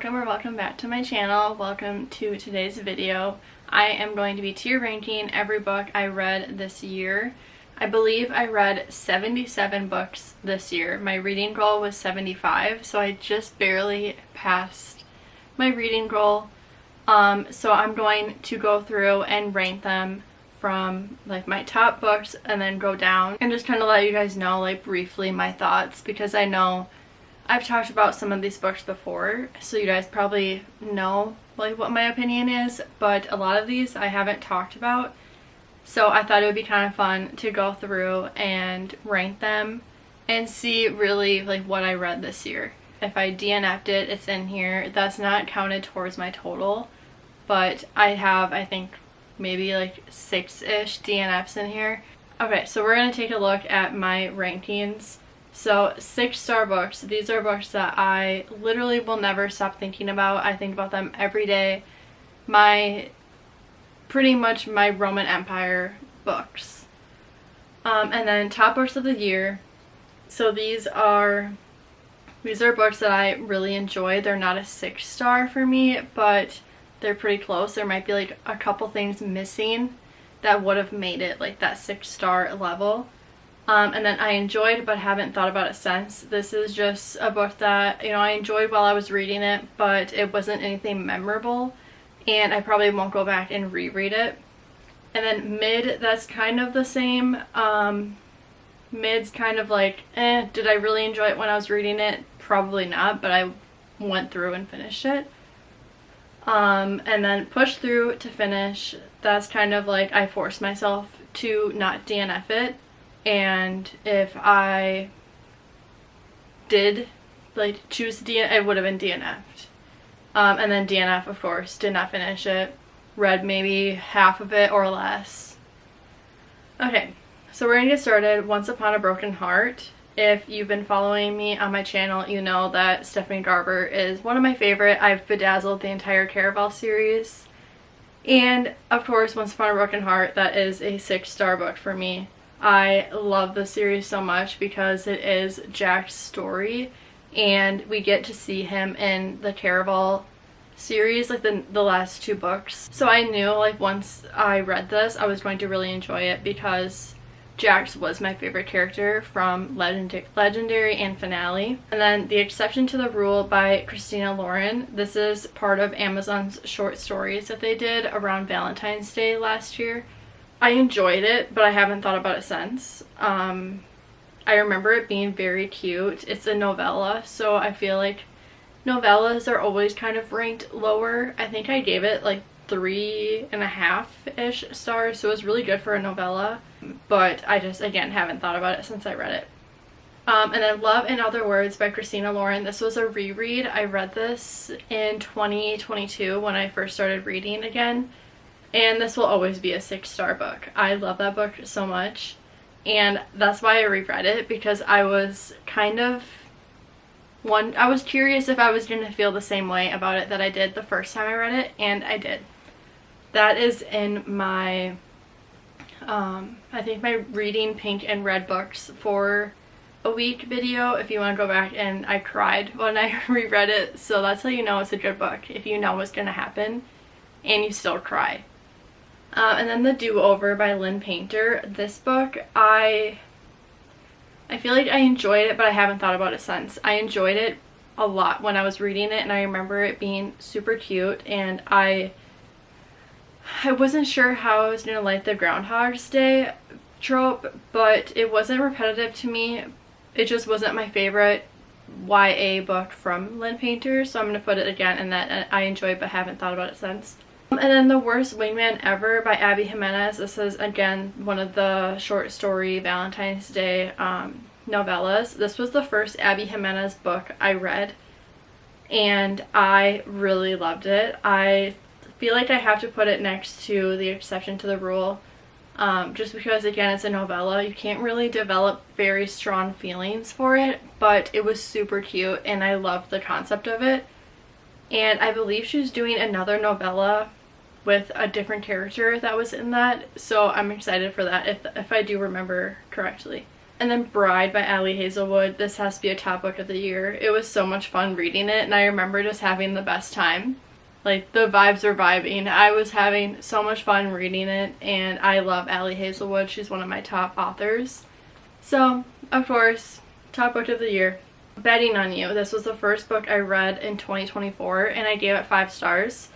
welcome back to my channel. Welcome to today's video. I am going to be tier ranking every book I read this year. I believe I read 77 books this year. My reading goal was 75, so I just barely passed my reading goal. So I'm going to go through and rank them from like my top books and then go down and just kind of let you guys know like briefly my thoughts, because I know I've talked about some of these books before, so you guys probably know like what my opinion is, but a lot of these I haven't talked about, so I thought it would be kind of fun to go through and rank them and see really like what I read this year. If I DNF'd it, it's in here. That's not counted towards my total, but I have, I think, maybe like 6-ish DNFs in here. Okay, so we're going to take a look at my rankings. So 6-star books, these are books that I literally will never stop thinking about. I think about them every day. Pretty much my Roman Empire books. And then top books of the year. So these are books that I really enjoy. They're not a 6-star for me, but they're pretty close. There might be like a couple things missing that would have made it like that 6-star level. And then I enjoyed but haven't thought about it since. This is just a book that, you know, I enjoyed while I was reading it, but it wasn't anything memorable, and I probably won't go back and reread it. And then mid, that's kind of the same. Mid's kind of like, did I really enjoy it when I was reading it? Probably not, but I went through and finished it. And then push through to finish, that's kind of like I forced myself to not DNF it. And if I did like choose DNF, it would have been DNF'd. And then DNF, of course, did not finish it. Read maybe half of it or less. Okay, so we're gonna get started. Once Upon a Broken Heart. If you've been following me on my channel, you know that Stephanie Garber is one of my favorite. I've bedazzled the entire Caraval series. And of course, Once Upon a Broken Heart, that is a 6-star book for me. I love the series so much because it is Jack's story, and we get to see him in the Caraval series, like the last 2 books. So I knew like once I read this, I was going to really enjoy it because Jax was my favorite character from Legendary and Finale. And then The Exception to the Rule by Christina Lauren. This is part of Amazon's short stories that they did around Valentine's Day last year. I enjoyed it, but I haven't thought about it since. I remember it being very cute. It's a novella, so I feel like novellas are always kind of ranked lower. I think I gave it like 3.5-ish stars, so it was really good for a novella, but I just, again, haven't thought about it since I read it. And then Love and Other Words by Christina Lauren. This was a reread. I read this in 2022 when I first started reading again. And this will always be a 6-star book. I love that book so much. And that's why I reread it, because I was kind of I was curious if I was going to feel the same way about it that I did the first time I read it, and I did. That is in my, I think my reading pink and red books for a week video, if you want to go back, and I cried when I reread it, so that's how you know it's a good book, if you know what's going to happen and you still cry. And then The Do-Over by Lynn Painter. This book, I feel like I enjoyed it, but I haven't thought about it since. I enjoyed it a lot when I was reading it, and I remember it being super cute, and I wasn't sure how I was going to like the Groundhog's Day trope, but it wasn't repetitive to me. It just wasn't my favorite YA book from Lynn Painter, so I'm going to put it again in that I enjoyed but haven't thought about it since. And then The Worst Wingman Ever by Abby Jimenez. This is, again, one of the short story Valentine's Day novellas. This was the first Abby Jimenez book I read, and I really loved it. I feel like I have to put it next to The Exception to the Rule, just because, again, it's a novella. You can't really develop very strong feelings for it, but it was super cute, and I loved the concept of it. And I believe she's doing another novella with a different character that was in that, so I'm excited for that if I do remember correctly. And then Bride by Ali Hazelwood. This has to be a top book of the year. It was so much fun reading it, and I remember just having the best time. Like, the vibes were vibing. I was having so much fun reading it, and I love Ali Hazelwood. She's one of my top authors. So, of course, top book of the year. Betting on You. This was the first book I read in 2024, and I gave it 5 stars.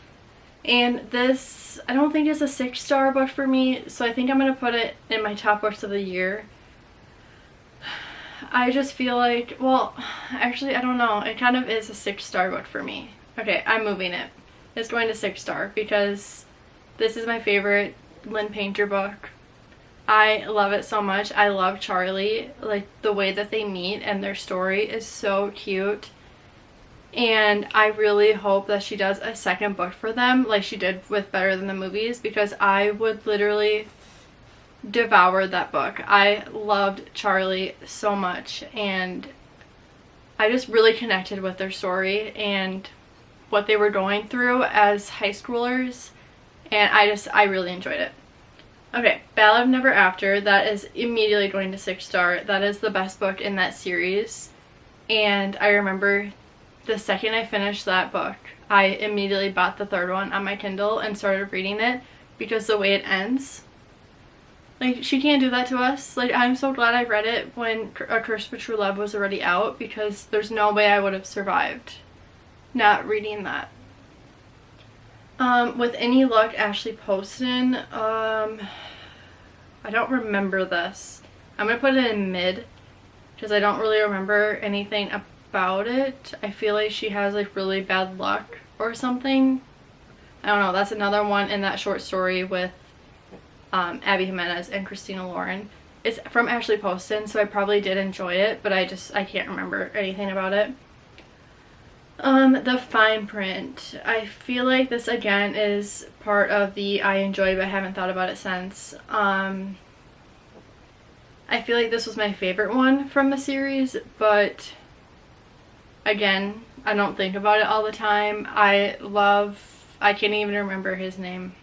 And this, I don't think is a 6-star book for me, so I think I'm going to put it in my top books of the year. I just feel like, well, actually, I don't know. It kind of is a 6-star book for me. Okay, I'm moving it. It's going to 6-star because this is my favorite Lynn Painter book. I love it so much. I love Charlie. Like, the way that they meet and their story is so cute. And I really hope that she does a second book for them like she did with Better Than the Movies, because I would literally devour that book. I loved Charlie so much, and I just really connected with their story and what they were going through as high schoolers, and I really enjoyed it. Okay, Ballad of Never After, that is immediately going to 6-star. That is the best book in that series, and I remember the second I finished that book, I immediately bought the third one on my Kindle and started reading it, because the way it ends, like, she can't do that to us. Like, I'm so glad I read it when A Curse for True Love was already out, because there's no way I would have survived not reading that. With Any Luck, Ashley Poston. I don't remember this. I'm gonna put it in mid, because I don't really remember anything about it. I feel like she has like really bad luck or something. I don't know. That's another one in that short story with Abby Jimenez and Christina Lauren. It's from Ashley Poston, so I probably did enjoy it, but I can't remember anything about it. The Fine Print. I feel like this again is part of the I enjoy but haven't thought about it since. I feel like this was my favorite one from the series, but again, I don't think about it all the time. I can't even remember his name.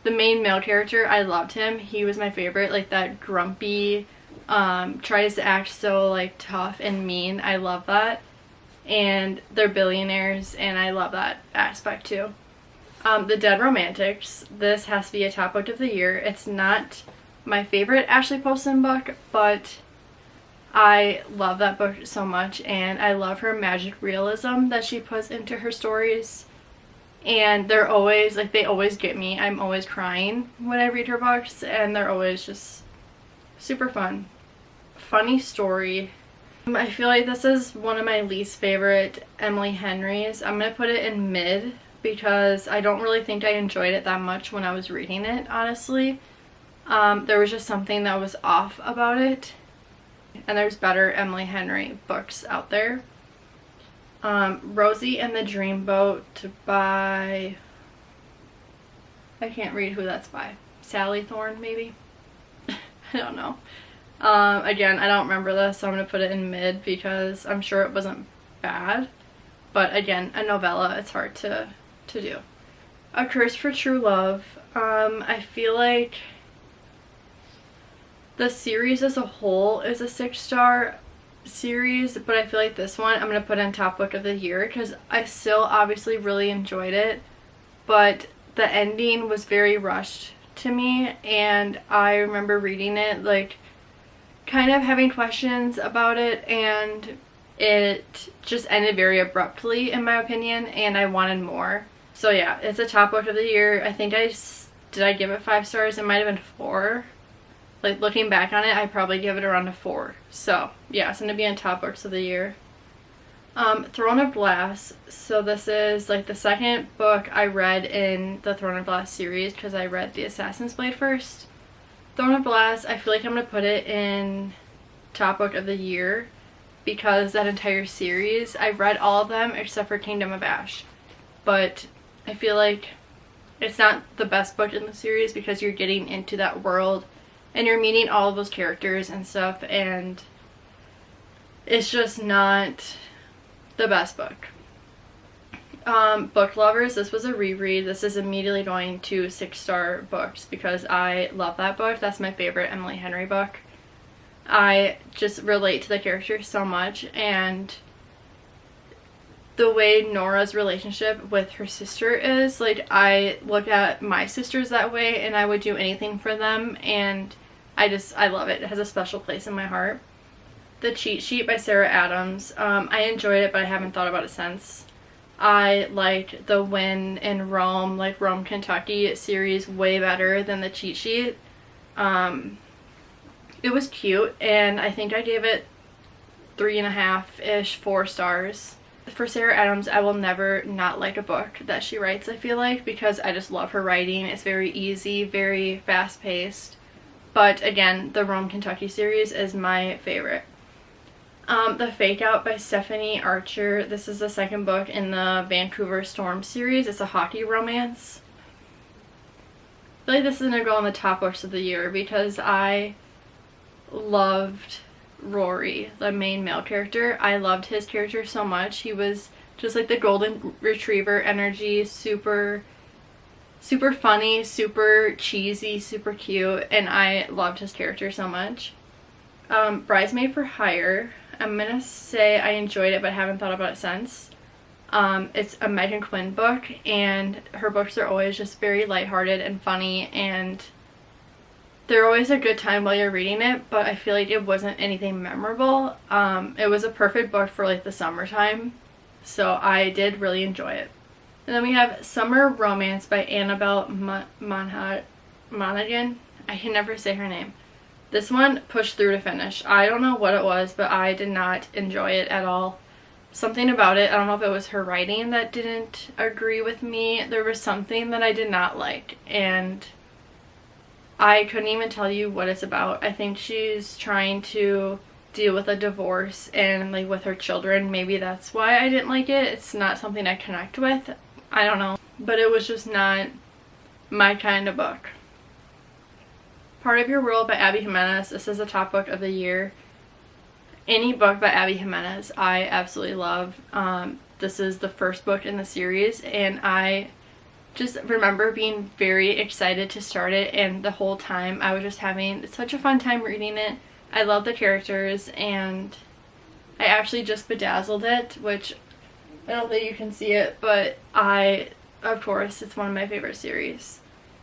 The main male character, I loved him. He was my favorite, like that grumpy, tries to act so like tough and mean. I love that. And they're billionaires, and I love that aspect too. The Dead Romantics. This has to be a top book of the year. It's not my favorite Ashley Poston book, but I love that book so much, and I love her magic realism that she puts into her stories. And they're always, like, they always get me. I'm always crying when I read her books, and they're always just super fun. Funny story. I feel like this is one of my least favorite Emily Henry's. I'm going to put it in mid, because I don't really think I enjoyed it that much when I was reading it, honestly. There was just something that was off about it. And there's better Emily Henry books out there. Rosie and the Dreamboat by, I can't read who that's by. Sally Thorne, maybe? I don't know. Again, I don't remember this, so I'm going to put it in mid, because I'm sure it wasn't bad. But again, a novella, it's hard to do. A Curse for True Love. I feel like the series as a whole is a 6-star series, but I feel like this one I'm going to put in top book of the year, because I still obviously really enjoyed it, but the ending was very rushed to me, and I remember reading it like kind of having questions about it, and it just ended very abruptly in my opinion, and I wanted more. So yeah, it's a top book of the year. I think did I give it 5 stars? It might have been 4. Like, looking back on it, I probably give it around a 4. So yeah, it's gonna be in top books of the year. Throne of Glass. So this is like the second book I read in the Throne of Glass series, because I read The Assassin's Blade first. Throne of Glass, I feel like I'm going to put it in top book of the year, because that entire series, I've read all of them except for Kingdom of Ash. But I feel like it's not the best book in the series, because you're getting into that world and you're meeting all of those characters and stuff, and it's just not the best book. Book Lovers, this was a reread. This is immediately going to 6-star books, because I love that book. That's my favorite Emily Henry book. I just relate to the character so much, and the way Nora's relationship with her sister is, like, I look at my sisters that way and I would do anything for them, and I love it. It has a special place in my heart. The Cheat Sheet by Sarah Adams. I enjoyed it, but I haven't thought about it since. I liked the When in Rome, like Rome, Kentucky series way better than the Cheat Sheet. It was cute, and I think I gave it 3.5-ish, 4 stars. For Sarah Adams, I will never not like a book that she writes, I feel like, because I just love her writing. It's very easy, very fast-paced. But again, the Rome, Kentucky series is my favorite. The Fake Out by Stephanie Archer. This is the second book in the Vancouver Storm series. It's a hockey romance. I feel like this is going to go on the top books of the year because I loved Rory, the main male character. I loved his character so much. He was just like the golden retriever energy, super funny, super cheesy, super cute, and I loved his character so much. Bridesmaid for Hire. I'm gonna say I enjoyed it, but haven't thought about it since. It's a Megan Quinn book, and her books are always just very lighthearted and funny, and they're always a good time while you're reading it, but I feel like it wasn't anything memorable. It was a perfect book for like the summertime, so I did really enjoy it. And then we have Summer Romance by Annabelle Monaghan. I can never say her name. This one pushed through to finish. I don't know what it was, but I did not enjoy it at all. Something about it, I don't know if it was her writing that didn't agree with me. There was something that I did not like, and I couldn't even tell you what it's about. I think she's trying to deal with a divorce and like with her children. Maybe that's why I didn't like it. It's not something I connect with. I don't know. But it was just not my kind of book. Part of Your World by Abby Jimenez. This is the top book of the year. Any book by Abby Jimenez I absolutely love. This is the first book in the series, and I just remember being very excited to start it, and the whole time I was just having such a fun time reading it. I love the characters, and I actually just bedazzled it, which I don't think you can see it, but of course, it's one of my favorite series.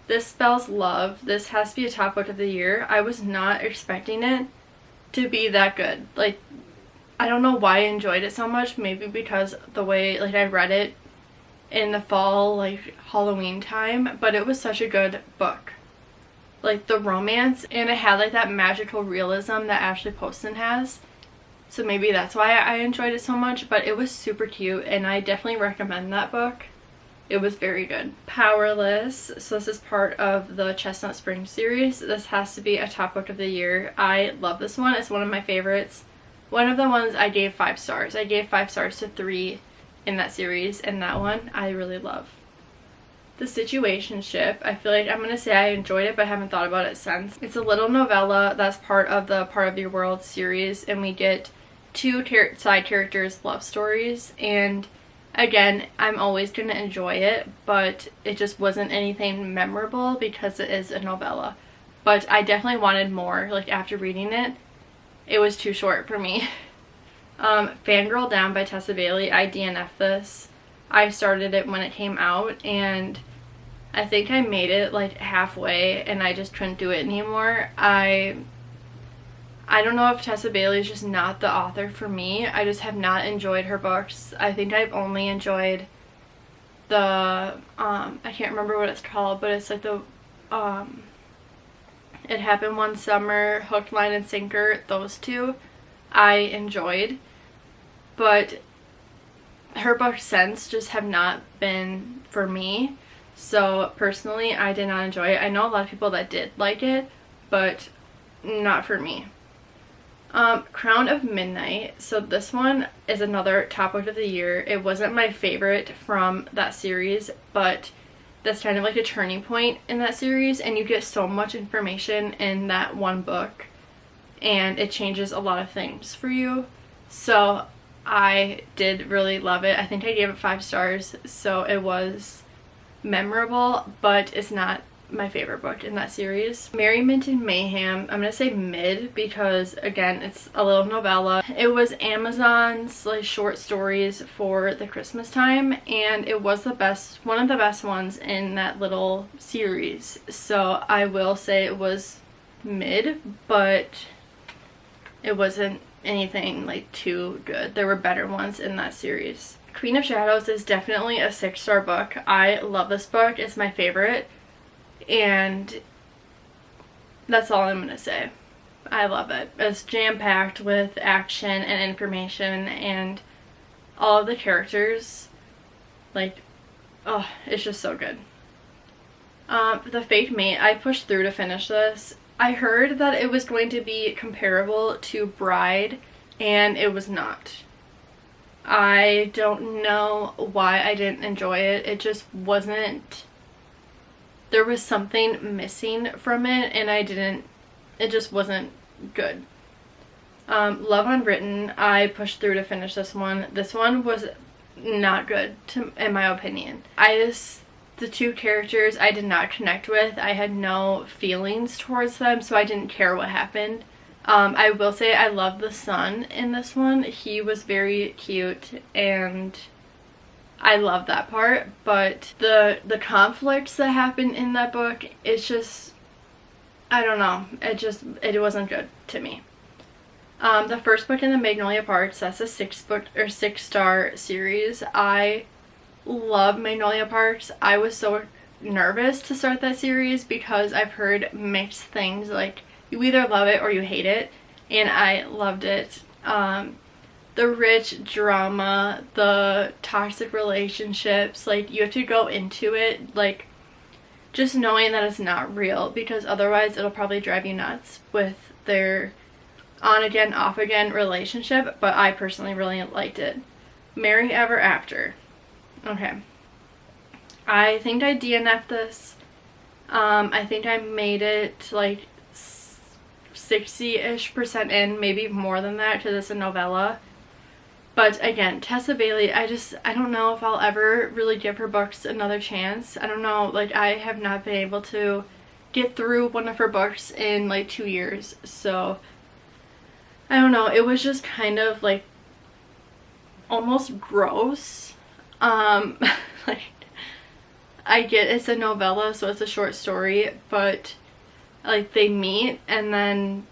This Spells Love. This has to be a top book of the year. I was not expecting it to be that good. Like, I don't know why I enjoyed it so much. Maybe because the way, like, I read it in the fall, like Halloween time, but it was such a good book. Like the romance, and it had like that magical realism that Ashley Poston has, so maybe that's why I enjoyed it so much. But it was super cute, and I definitely recommend that book. It was very good. Powerless. So this is part of the Chestnut Springs series. This has to be a top book of the year. I love this one. It's one of my favorites. One of the ones I gave 5 stars. I gave 5 stars to 3 in that series, and that one I really love. The Situationship. I feel like I'm going to say I enjoyed it, but I haven't thought about it since. It's a little novella that's part of the Part of Your World series, and we get 2 side characters' love stories, and again, I'm always going to enjoy it, but it just wasn't anything memorable because it is a novella. But I definitely wanted more. Like, after reading it, it was too short for me. Fangirl Down by Tessa Bailey. I DNF'd this. I started it when it came out, and I think I made it like halfway, and I just couldn't do it anymore. I don't know if Tessa Bailey is just not the author for me. I just have not enjoyed her books. I think I've only enjoyed the, I can't remember what it's called, but it's like the, It Happened One Summer, Hook, Line, and Sinker. Those 2 I enjoyed, but her books since just have not been for me. So personally, I did not enjoy it. I know a lot of people that did like it, but not for me. Crown of Midnight. So this one is another top book of the year. It wasn't my favorite from that series, but that's kind of like a turning point in that series, and you get so much information in that one book, and it changes a lot of things for you. So I did really love it. I think I gave it 5 stars, so it was memorable, but it's not my favorite book in that series. Merriment and Mayhem, I'm gonna say mid because again it's a little novella. It was Amazon's like short stories for the Christmas time, and it was one of the best ones in that little series. So I will say it was mid, but it wasn't anything like too good. There were better ones in that series. Queen of Shadows is definitely a 6-star book. I love this book. It's my favorite. And that's all I'm gonna say. I love it. It's jam-packed with action and information, and all of the characters, like, oh, it's just so good. The Fake Mate, I pushed through to finish this. I heard that it was going to be comparable to Bride, and it was not. I don't know why I didn't enjoy it. It just wasn't. There was something missing from it, and it just wasn't good. Love Unwritten, I pushed through to finish this one. This one was not good, in my opinion. The two characters I did not connect with. I had no feelings towards them, so I didn't care what happened. I will say I love the son in this one. He was very cute, and I love that part, but the conflicts that happen in that book, it's just, I don't know, it wasn't good to me. The first book in the Magnolia Parks, that's a 6-star series. I love Magnolia Parks. I was so nervous to start that series because I've heard mixed things, like you either love it or you hate it, and I loved it. The rich drama, the toxic relationships, like you have to go into it like just knowing that it's not real, because otherwise it'll probably drive you nuts with their on again off again relationship. But I personally really liked it. Marry Ever After. Okay, I think I DNF'd this. I think I made it like 60-ish% in, maybe more than that, because it's a novella. But again, Tessa Bailey, I don't know if I'll ever really give her books another chance. I don't know, like I have not been able to get through one of her books in like 2 years. So I don't know, it was just kind of like almost gross. Like I get it's a novella, so it's a short story, but like they meet and then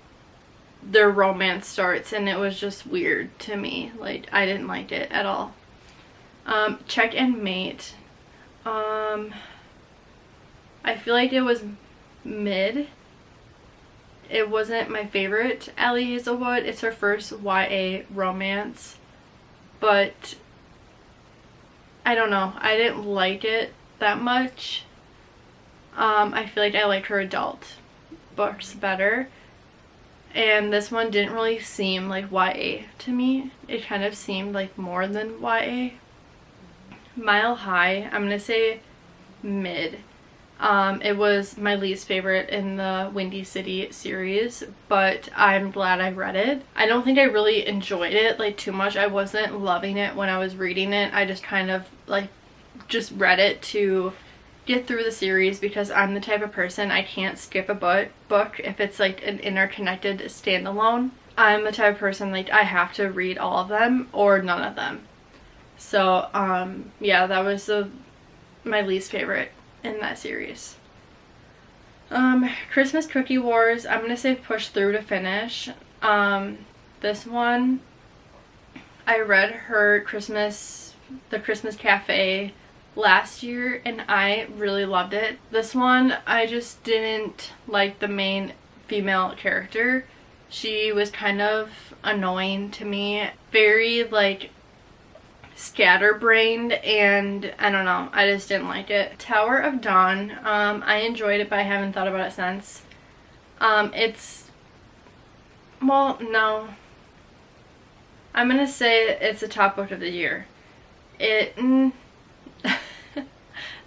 their romance starts, and it was just weird to me. Like I didn't like it at all. Check and Mate, I feel like it was mid. It wasn't my favorite Allie Hazelwood. It's her first YA romance, but I don't know, I didn't like it that much. I feel like I like her adult books better. And this one didn't really seem like YA to me. It kind of seemed like more than YA. Mile High, I'm gonna say mid. It was my least favorite in the Windy City series, but I'm glad I read it. I don't think I really enjoyed it like too much. I wasn't loving it when I was reading it. I just kind of like just read it to get through the series, because I'm the type of person, I can't skip a book if it's like an interconnected standalone. I'm the type of person like I have to read all of them or none of them. So yeah, that was my least favorite in that series. Christmas Cookie Wars, I'm gonna say push through to finish. This one, I read her The Christmas Cafe last year, and I really loved it. This one, I just didn't like the main female character. She was kind of annoying to me. Very like scatterbrained, and I don't know, I just didn't like it. Tower of Dawn, I enjoyed it, but I haven't thought about it since. Well, no, I'm gonna say it's a top book of the year.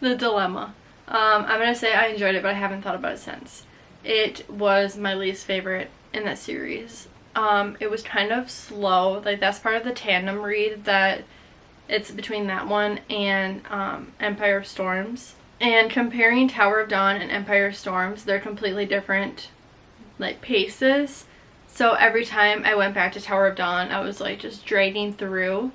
The Dilemma, I'm gonna say I enjoyed it, but I haven't thought about it since. It was my least favorite in that series. It was kind of slow, like that's part of the tandem read, that it's between that one and Empire of Storms. And comparing Tower of Dawn and Empire Storms, they're completely different, like, paces. So every time I went back to Tower of Dawn, I was like just dragging through,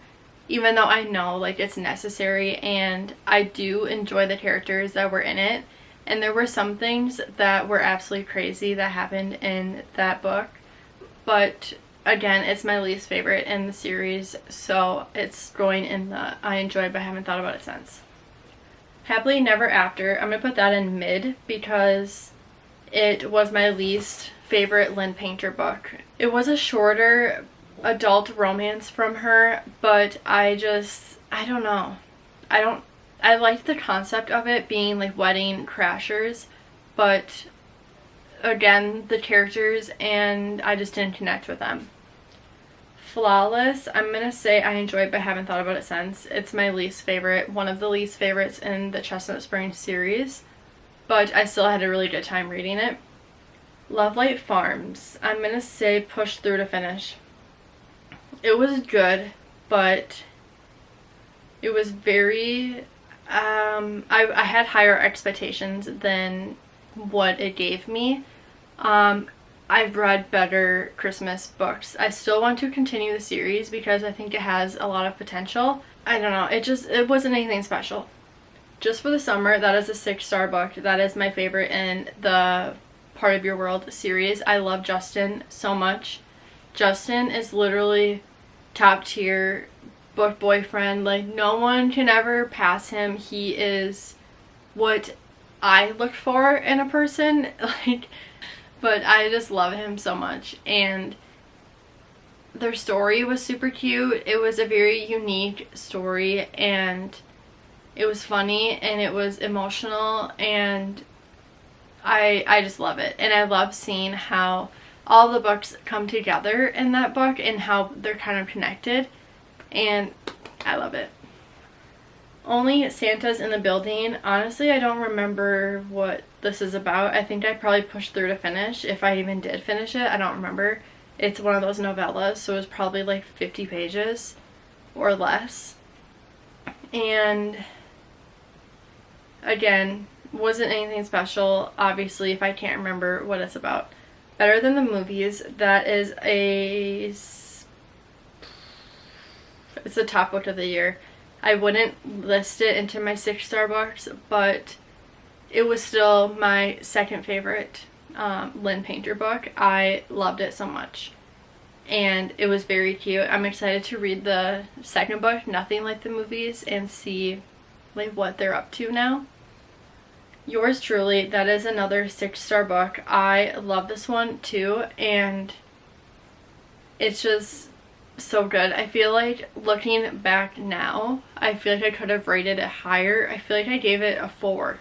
even though I know like it's necessary, and I do enjoy the characters that were in it. And there were some things that were absolutely crazy that happened in that book, but again, it's my least favorite in the series, so it's going in the I enjoyed but haven't thought about it since. Happily Never After, I'm going to put that in mid because it was my least favorite Lynn Painter book. It was a shorter adult romance from her, but I don't know. I liked the concept of it being like wedding crashers, but again, the characters, and I just didn't connect with them. Flawless, I'm gonna say I enjoyed but haven't thought about it since. It's my least favorite, one of the least favorites in the Chestnut Springs series, but I still had a really good time reading it. Lovelight Farms, I'm gonna say push through to finish. It was good, but it was very I had higher expectations than what it gave me. I've read better Christmas books. I still want to continue the series because I think it has a lot of potential. I don't know, it wasn't anything special. Just for the Summer, that is a 6-star book. That is my favorite in the Part of Your World series. I love Justin so much. Justin is literally top tier book boyfriend. Like, no one can ever pass him. He is what I looked for in a person. Like, but I just love him so much. And their story was super cute. It was a very unique story, and it was funny, and it was emotional, and I just love it. And I love seeing how all the books come together in that book and how they're kind of connected, and I love it. Only Santa's in the Building. Honestly, I don't remember what this is about. I think I probably pushed through to finish, if I even did finish it. I don't remember. It's one of those novellas, so it was probably like 50 pages or less. And again, wasn't anything special, obviously, if I can't remember what it's about. Better Than the Movies, that is it's a top book of the year. I wouldn't list it into my 6-star books, but it was still my second favorite Lynn Painter book. I loved it so much, and it was very cute. I'm excited to read the second book, Nothing Like the Movies, and see like what they're up to now. Yours Truly, that is another 6-star book. I love this one too, and it's just so good. I feel like looking back now, I feel like I could have rated it higher. I feel like I gave it a 4,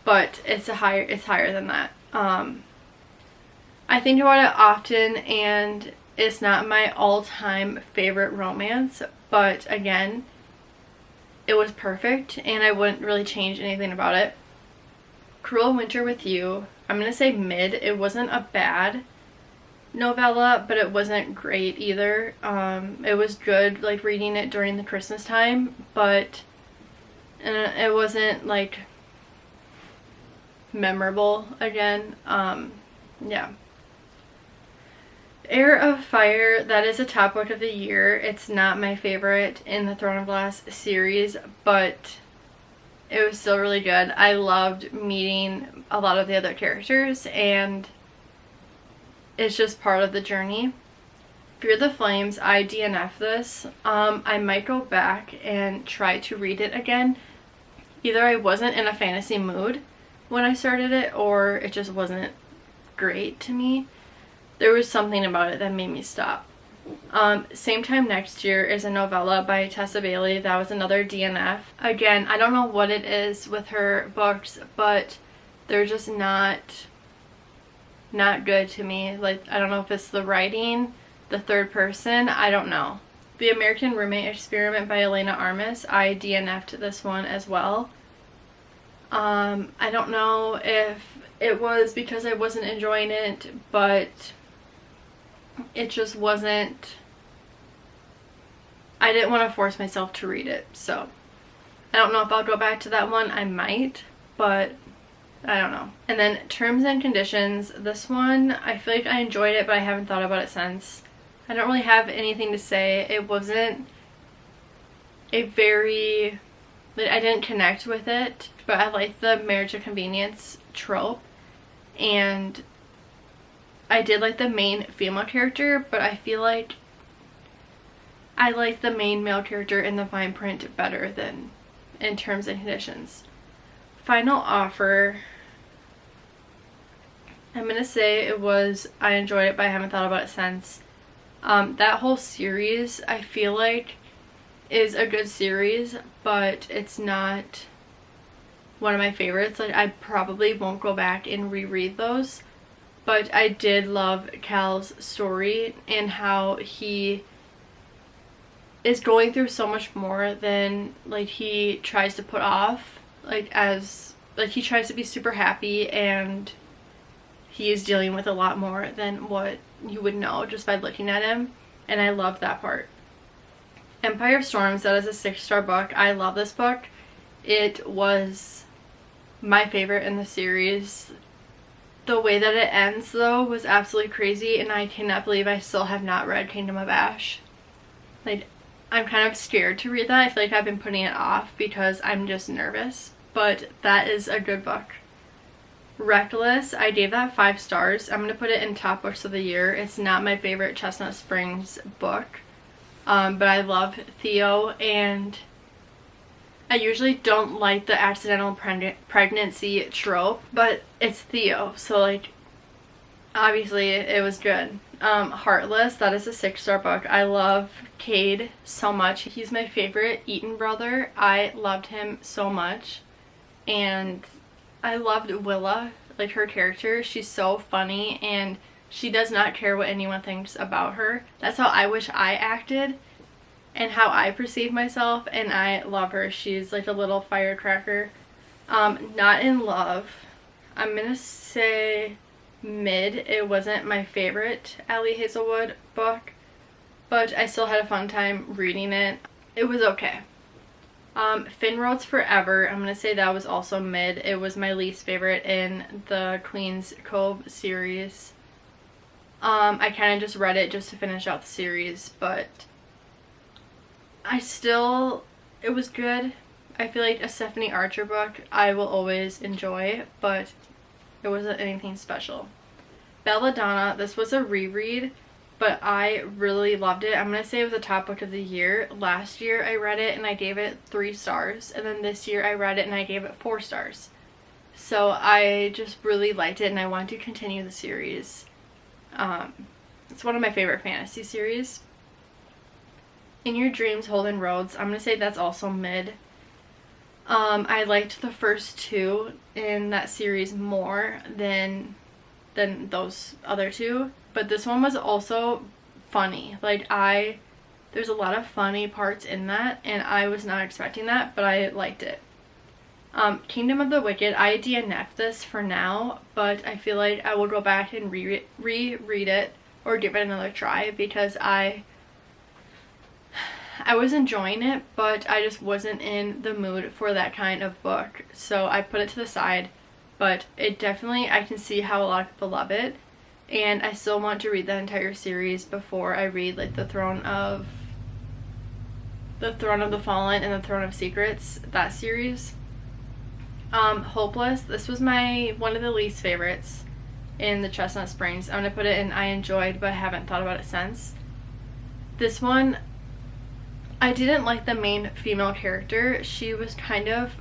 but it's higher than that. I think about it often, and it's not my all-time favorite romance, but again, it was perfect, and I wouldn't really change anything about it. Cruel Winter with You, I'm gonna say mid. It wasn't a bad novella, but it wasn't great either. It was good, like, reading it during the Christmas time, but it wasn't like memorable again. Yeah. Heir of Fire, that is a top book of the year. It's not my favorite in the Throne of Glass series, but it was still really good. I loved meeting a lot of the other characters, and it's just part of the journey. Fear the Flames, I DNF this. I might go back and try to read it again. Either I wasn't in a fantasy mood when I started it, or it just wasn't great to me. There was something about it that made me stop. Same Time Next Year is a novella by Tessa Bailey. That was another DNF. Again, I don't know what it is with her books, but they're just not good to me. Like, I don't know if it's the writing, the third person, I don't know. The American Roommate Experiment by Elena Armas, I DNF'd this one as well. I don't know if it was because I wasn't enjoying it, but it just wasn't, I didn't want to force myself to read it, so I don't know if I'll go back to that one. I might. but I don't know. And then Terms and Conditions. This one, I feel like I enjoyed it, but I haven't thought about it since. I don't really have anything to say. It wasn't a very, like, I didn't connect with it, but I like the marriage of convenience trope, and I did like the main female character, but I feel like I like the main male character in the fine print better than in Terms and Conditions. Final Offer, I'm gonna say it was, I enjoyed it, but I haven't thought about it since. That whole series, I feel like, is a good series, but it's not one of my favorites. Like, I probably won't go back and reread those, but I did love Cal's story and how he is going through so much more than, like, he tries to put off. Like, as, like, he tries to be super happy, and he is dealing with a lot more than what you would know just by looking at him, and I love that part. Empire of Storms, that is a 6-star book. I love this book. It was my favorite in the series. The way that it ends, though, was absolutely crazy, and I cannot believe I still have not read Kingdom of Ash. Like, I'm kind of scared to read that. I feel like I've been putting it off because I'm just nervous, but that is a good book. Reckless, I gave that 5 stars. I'm going to put it in top books of the year. It's not my favorite Chestnut Springs book. But I love Theo, and I usually don't like the accidental pregnancy trope, but it's Theo, so, like, obviously it was good. Heartless, that is a 6-star book. I love Cade so much. He's my favorite Eaton brother. I loved him so much, and I loved Willa, like, her character. She's so funny, and she does not care what anyone thinks about her. That's how I wish I acted and how I perceive myself, and I love her. She's like a little firecracker. Not in Love, I'm gonna say mid. It wasn't my favorite Allie Hazelwood book, but I still had a fun time reading it. It was okay. Finn Roads Forever, I'm gonna say that was also mid. It was my least favorite in the Queen's Cove series. I kind of just read it just to finish out the series, but it was good. I feel like a Stephanie Archer book I will always enjoy, but it wasn't anything special. Belladonna, this was a reread, but I really loved it. I'm going to say it was the top book of the year. Last year I read it and I gave it 3 stars, and then this year I read it and I gave it 4 stars. So I just really liked it, and I want to continue the series. It's one of my favorite fantasy series. In Your Dreams, Holden Rhodes, I'm going to say that's also mid. I liked the first 2 in that series more than those other 2, but this one was also funny. Like, there's a lot of funny parts in that, and I was not expecting that, but I liked it. Kingdom of the Wicked, I DNF'd this for now, but I feel like I will go back and reread it or give it another try, because I was enjoying it, but I just wasn't in the mood for that kind of book, so I put it to the side. But it definitely, I can see how a lot of people love it, and I still want to read the entire series before I read, like, the Throne of the Fallen and the Throne of Secrets, that series. Hopeless, this was one of the least favorites in the Chestnut Springs. I'm gonna put it in I enjoyed, but I haven't thought about it since. This one, I didn't like the main female character. She was kind of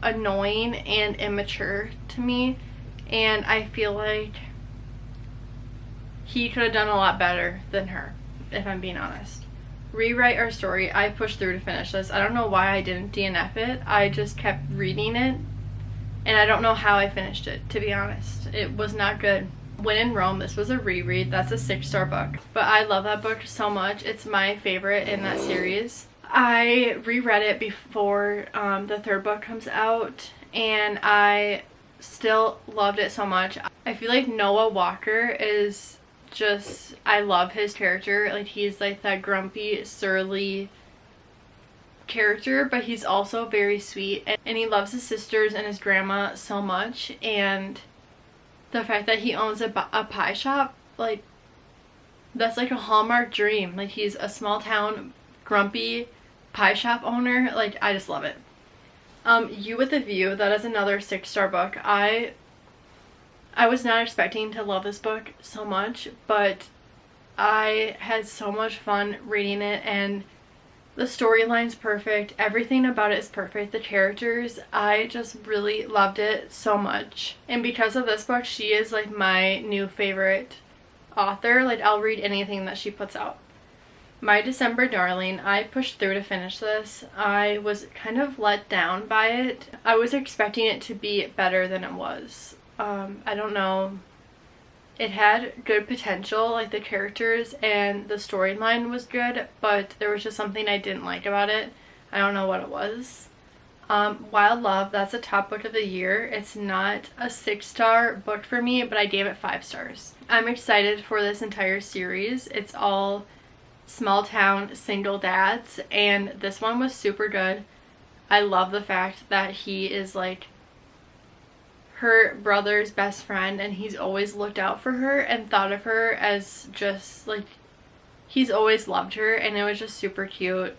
annoying and immature to me, and I feel like he could have done a lot better than her, if I'm being honest. Rewrite Our Story, I pushed through to finish this. I don't know why I didn't DNF it. I just kept reading it, and I don't know how I finished it, to be honest. It was not good. When in Rome, this was a reread. That's a 6-star book, but I love that book so much. It's my favorite in that series. I reread it before the 3rd book comes out, and I still loved it so much. I feel like Noah Walker is just, I love his character. Like, he's like that grumpy, surly character, but he's also very sweet, and he loves his sisters and his grandma so much. And the fact that he owns a pie shop, like, that's like a Hallmark dream. Like, he's a small town grumpy pie shop owner. Like, I just love it. You with the View, that is another 6-star book. I was not expecting to love this book so much, but I had so much fun reading it, and the storyline's perfect. Everything about it is perfect. The characters, I just really loved it so much. And because of this book, she is like my new favorite author. Like, I'll read anything that she puts out. My December Darling, I pushed through to finish this. I was kind of let down by it. I was expecting it to be better than it was. I don't know. It had good potential, like the characters and the storyline was good, but there was just something I didn't like about it. I don't know what it was. Wild Love, that's a top book of the year. It's not a 6-star book for me, but I gave it 5 stars. I'm excited for this entire series. It's all small town single dads, and this one was super good. I love the fact that he is like her brother's best friend, and he's always looked out for her and thought of her as just like, he's always loved her, and it was just super cute.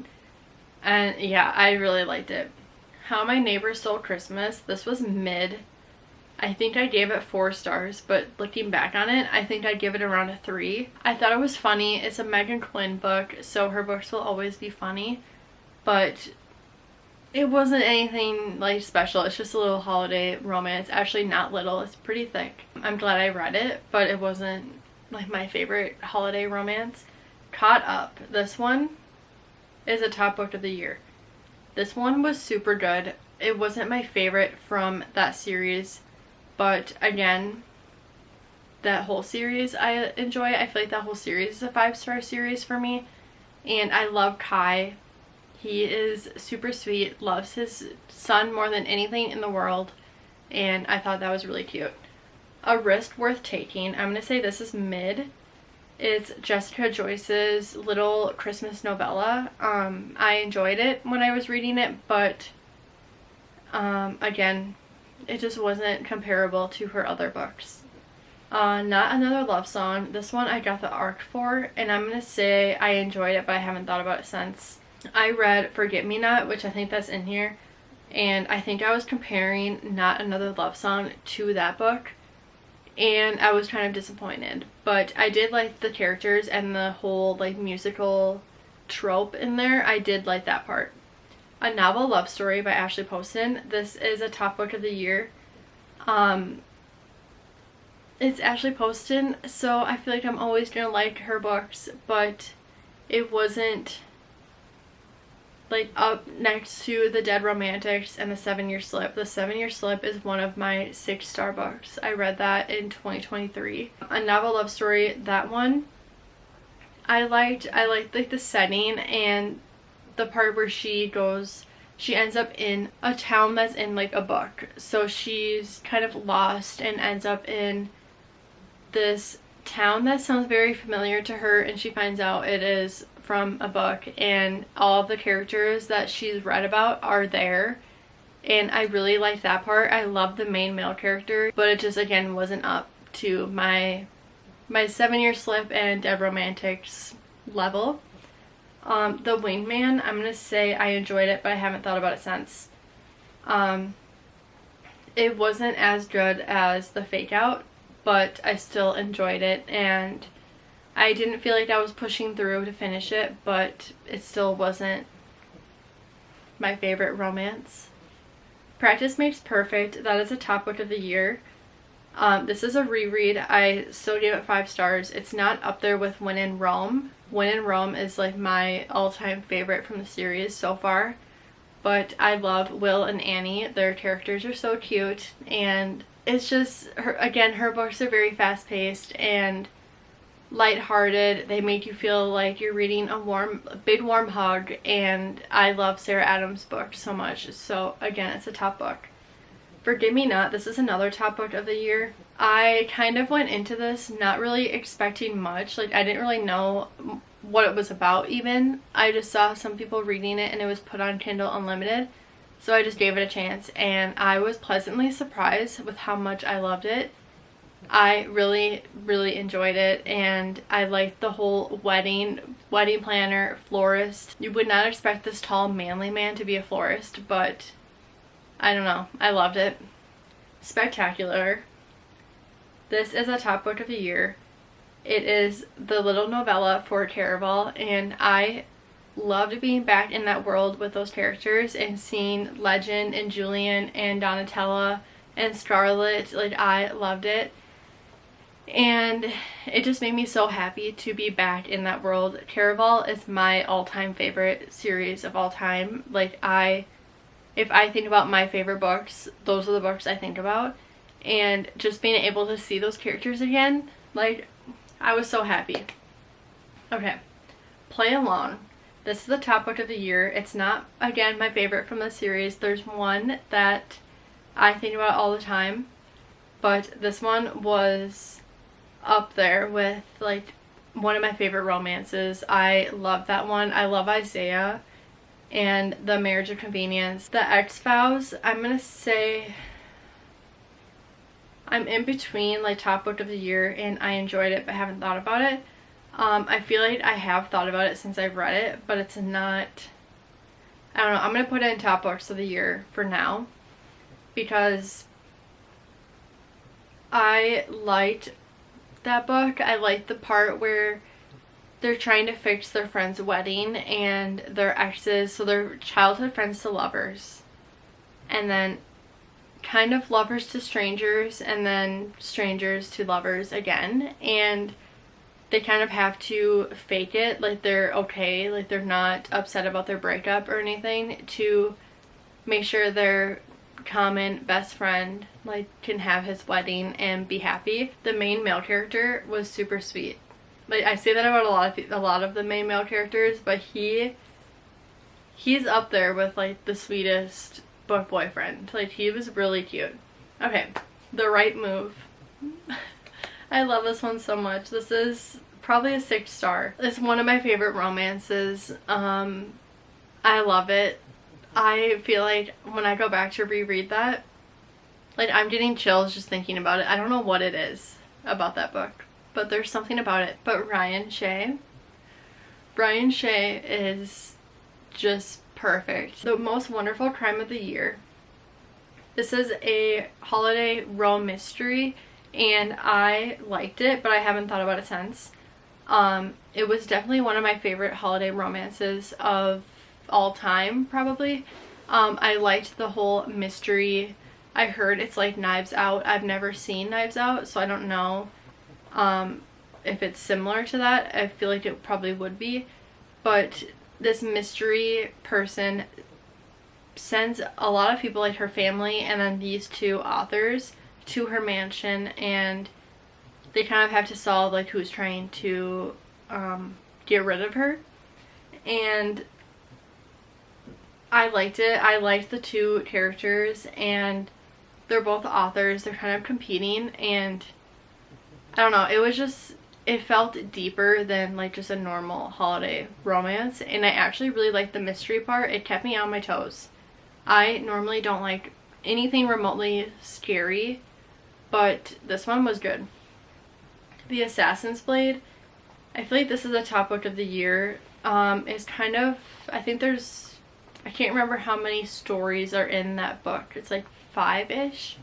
And yeah, I really liked it. How My Neighbor Stole Christmas, this was mid. I think I gave it 4 stars, but looking back on it, I think I'd give it around a 3. I thought it was funny. It's a Megan Quinn book, so her books will always be funny, but it wasn't anything like special. It's just a little holiday romance. Actually not little, it's pretty thick. I'm glad I read it, but it wasn't like my favorite holiday romance. Caught Up, this one is a top book of the year. This one was super good. It wasn't my favorite from that series, but again, that whole series I enjoy. I feel like that whole series is a 5-star series for me, and I love Kai. He is super sweet, loves his son more than anything in the world, and I thought that was really cute. A Risk Worth Taking, I'm going to say this is mid. It's Jessica Joyce's little Christmas novella. I enjoyed it when I was reading it, but again, it just wasn't comparable to her other books. Not Another Love Song. This one I got the ARC for, and I'm going to say I enjoyed it, but I haven't thought about it since. I read Forget Me Not, which I think that's in here, and I think I was comparing Not Another Love Song to that book, and I was kind of disappointed. But I did like the characters and the whole like musical trope in there. I did like that part. A Novel Love Story by Ashley Poston. This is a top book of the year. It's Ashley Poston, so I feel like I'm always gonna like her books, but it wasn't like up next to The Dead Romantics and The 7-Year Slip. The 7-Year Slip is one of my 6-star books. I read that in 2023. A Novel Love Story, that one I liked like the setting and the part where she ends up in a town that's in like a book. So she's kind of lost and ends up in this town that sounds very familiar to her, and she finds out it is from a book, and all of the characters that she's read about are there, and I really like that part. I love the main male character, but it just again wasn't up to my 7-Year Slip and Dead Romantics level. The Wingman, I'm gonna say I enjoyed it, but I haven't thought about it since. It wasn't as good as The Fake Out, but I still enjoyed it, and I didn't feel like I was pushing through to finish it, but it still wasn't my favorite romance. Practice Makes Perfect, that is a top book of the year. This is a reread. I still gave it 5 stars. It's not up there with When in Rome. When in Rome is like my all-time favorite from the series so far, but I love Will and Annie. Their characters are so cute, and it's just, her books are very fast-paced and lighthearted. They make you feel like you're reading a big warm hug, and I love Sarah Adams' books so much, so again, it's a top book. Forgive Me Not, this is another top book of the year. I kind of went into this not really expecting much. Like, I didn't really know what it was about even. I just saw some people reading it and it was put on Kindle Unlimited. So I just gave it a chance and I was pleasantly surprised with how much I loved it. I really, really enjoyed it, and I liked the whole wedding planner, florist. You would not expect this tall, manly man to be a florist, but I don't know. I loved it. Spectacular. This is a top book of the year. It is the little novella for Caraval, and I loved being back in that world with those characters and seeing Legend and Julian and Donatella and Scarlet. Like, I loved it. And it just made me so happy to be back in that world. Caraval is my all-time favorite series of all time. Like, if I think about my favorite books, those are the books I think about. And just being able to see those characters again, like, I was so happy. Okay, Play Along. This is the top book of the year. It's not, again, my favorite from the series. There's one that I think about all the time, but this one was up there with, like, one of my favorite romances. I love that one. I love Isaiah and The Marriage of Convenience. The Ex-Vows, I'm gonna say I'm in between, like, top book of the year and I enjoyed it but haven't thought about it. I feel like I have thought about it since I've read it, but it's not, I don't know, I'm gonna put it in top books of the year for now because I liked that book. I liked the part where they're trying to fix their friend's wedding and their exes, so they're childhood friends to lovers, and then kind of lovers to strangers, and then strangers to lovers again, and they kind of have to fake it like they're okay, like they're not upset about their breakup or anything, to make sure their common best friend like can have his wedding and be happy. The main male character was super sweet. Like, I say that about a lot of the main male characters, but he's up there with, like, the sweetest book boyfriend. Like, he was really cute. Okay, The Right Move. I love this one so much. This is probably a 6 star. It's one of my favorite romances. I love it. I feel like when I go back to reread that, like, I'm getting chills just thinking about it. I don't know what it is about that book, but there's something about it. But Brian Shea is just perfect. The Most Wonderful Crime of the Year. This is a holiday rom mystery, and I liked it, but I haven't thought about it since. It was definitely one of my favorite holiday romances of all time, probably. I liked the whole mystery. I heard it's like Knives Out. I've never seen Knives Out, so I don't know if it's similar to that. I feel like it probably would be, but this mystery person sends a lot of people, like her family and then these two authors, to her mansion, and they kind of have to solve, like, who's trying to get rid of her. And I liked it. I liked the two characters, and they're both authors. They're kind of competing, and I don't know, it was just, it felt deeper than, like, just a normal holiday romance, and I actually really liked the mystery part. It kept me on my toes. I normally don't like anything remotely scary, but this one was good. The Assassin's Blade. I feel like this is a top book of the year. It's kind of, I think there's, I can't remember how many stories are in that book. It's like 5-ish,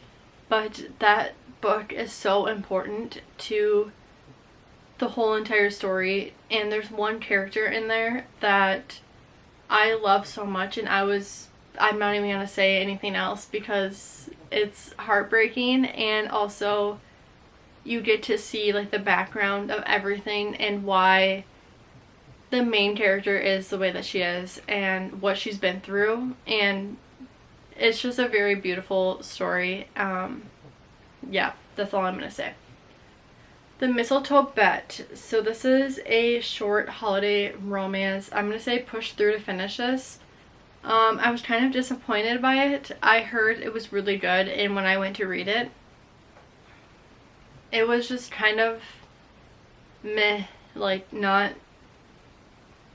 but that book is so important to the whole entire story, and there's one character in there that I love so much, and I'm not even gonna say anything else because it's heartbreaking, and also you get to see, like, the background of everything and why the main character is the way that she is and what she's been through, and it's just a very beautiful story. Yeah, that's all I'm gonna say. The Mistletoe Bet. So this is a short holiday romance. I'm gonna say push through to finish this. I was kind of disappointed by it. I heard it was really good, and when I went to read it, it was just kind of meh, like, not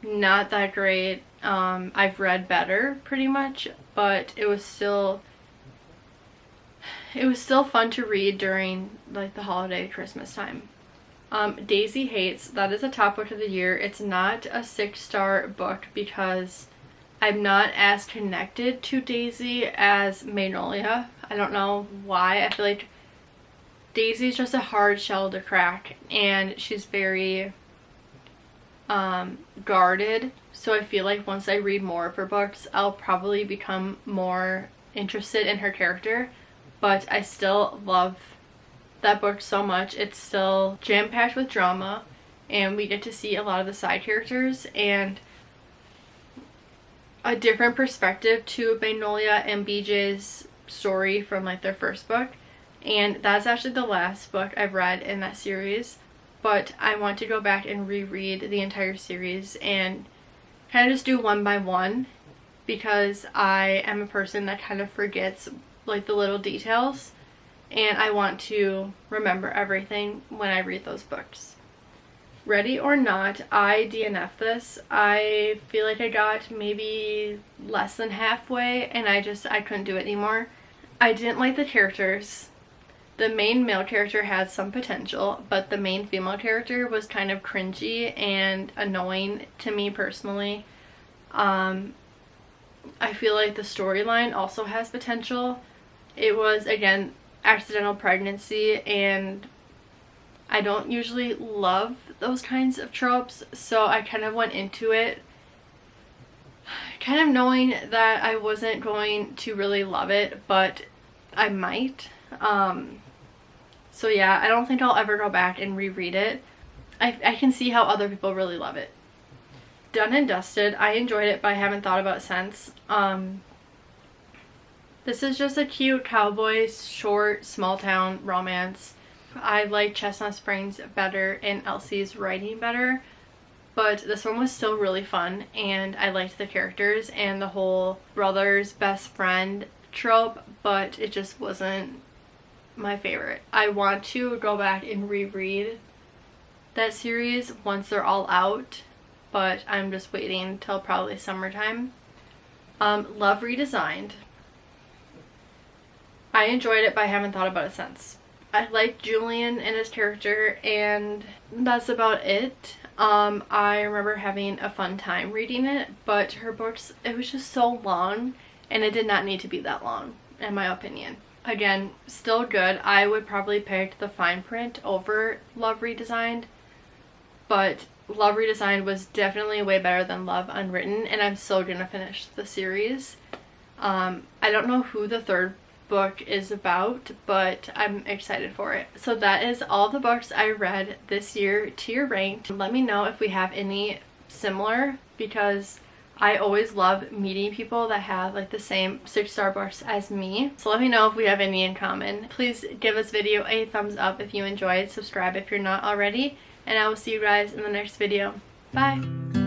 not that great. I've read better pretty much, but it was still fun to read during like the holiday Christmas time. Daisy Hates, that is a top book of the year. It's not a 6-star book because I'm not as connected to Daisy as Magnolia. I don't know why. I feel like Daisy's just a hard shell to crack, and she's very guarded. So I feel like once I read more of her books, I'll probably become more interested in her character. But I still love that book so much. It's still jam-packed with drama, and we get to see a lot of the side characters and a different perspective to Magnolia and BJ's story from like their first book. And that's actually the last book I've read in that series, but I want to go back and reread the entire series and kind of just do one by one, because I am a person that kind of forgets like the little details, and I want to remember everything when I read those books. Ready or Not, I DNF'd this. I feel like I got maybe less than halfway and I couldn't do it anymore. I didn't like the characters. The main male character had some potential, but the main female character was kind of cringy and annoying to me personally. I feel like the storyline also has potential. It was, again, accidental pregnancy, and I don't usually love those kinds of tropes, so I kind of went into it kind of knowing that I wasn't going to really love it, but I might. So yeah, I don't think I'll ever go back and reread it. I can see how other people really love it. Done and Dusted, I enjoyed it, but I haven't thought about it since. This is just a cute cowboy, short, small town romance. I like Chestnut Springs better and Elsie's writing better, but this one was still really fun, and I liked the characters and the whole brother's best friend trope, but it just wasn't my favorite. I want to go back and reread that series once they're all out, but I'm just waiting until probably summertime. Love Redesigned. I enjoyed it, but I haven't thought about it since. I like Julian and his character, and that's about it. I remember having a fun time reading it, but her books, it was just so long, and it did not need to be that long, in my opinion. Again, still good. I would probably pick the fine print over Love Redesigned, but Love Redesigned was definitely way better than Love Unwritten, and I'm still gonna finish the series. I don't know who the third book is about, but I'm excited for it. So that is all the books I read this year, tier ranked. Let me know if we have any similar, because I always love meeting people that have like the same 6-star books as me. So let me know if we have any in common. Please give this video a thumbs up if you enjoyed, subscribe if you're not already, and I will see you guys in the next video. Bye!